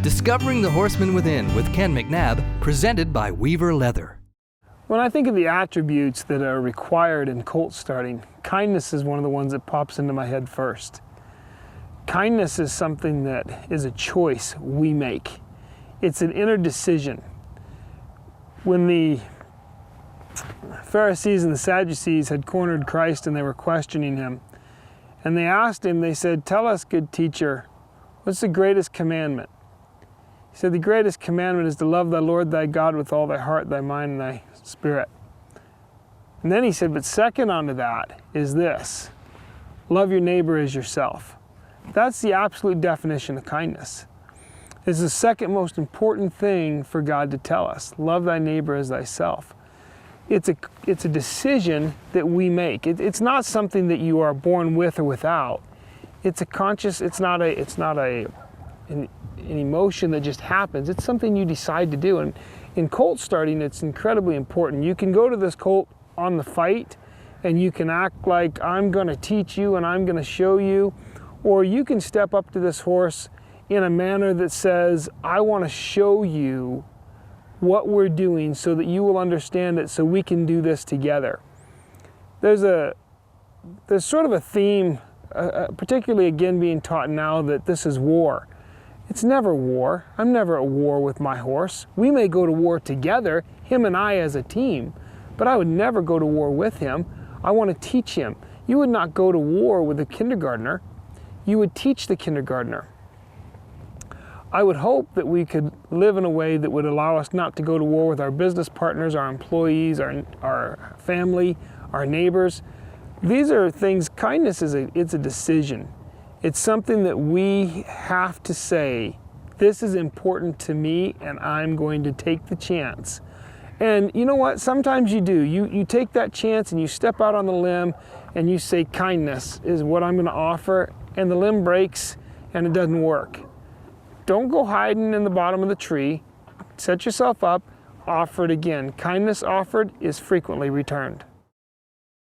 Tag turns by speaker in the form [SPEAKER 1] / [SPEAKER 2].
[SPEAKER 1] Discovering the Horseman Within with Ken McNabb, presented by Weaver Leather.
[SPEAKER 2] When I think of the attributes that are required in colt starting, kindness is one of the ones that pops into my head first. Kindness is something that is a choice we make. It's an inner decision. When the Pharisees and the Sadducees had cornered Christ and they were questioning him, and they asked him, they said, "Tell us, good teacher, what's the greatest commandment?" He said, "The greatest commandment is to love thy Lord thy God with all thy heart, thy mind, and thy spirit." And then he said, but second unto that is this: love your neighbor as yourself. That's the absolute definition of kindness. It's the second most important thing for God to tell us. Love thy neighbor as thyself. It's a decision that we make. It's not something that you are born with or without. It's a conscious, it's not an emotion that just happens. It's something you decide to do. And in colt starting, it's incredibly important. You can go to this colt on the fight and you can act like I'm going to teach you and I'm going to show you, or you can step up to this horse in a manner that says, I want to show you what we're doing so that you will understand it, so we can do this together. There's sort of a theme, particularly again being taught now, that this is war. It's never war. I'm never at war with my horse. We may go to war together, him and I as a team, but I would never go to war with him. I want to teach him. You would not go to war with a kindergartner. You would teach the kindergartner. I would hope that we could live in a way that would allow us not to go to war with our business partners, our employees, our family, our neighbors. These are things, kindness it's a decision. It's something that we have to say, this is important to me and I'm going to take the chance. And you know what? Sometimes you do. You take that chance and you step out on the limb and you say, kindness is what I'm going to offer, and the limb breaks and it doesn't work. Don't go hiding in the bottom of the tree. Set yourself up, offer it again. Kindness offered is frequently returned.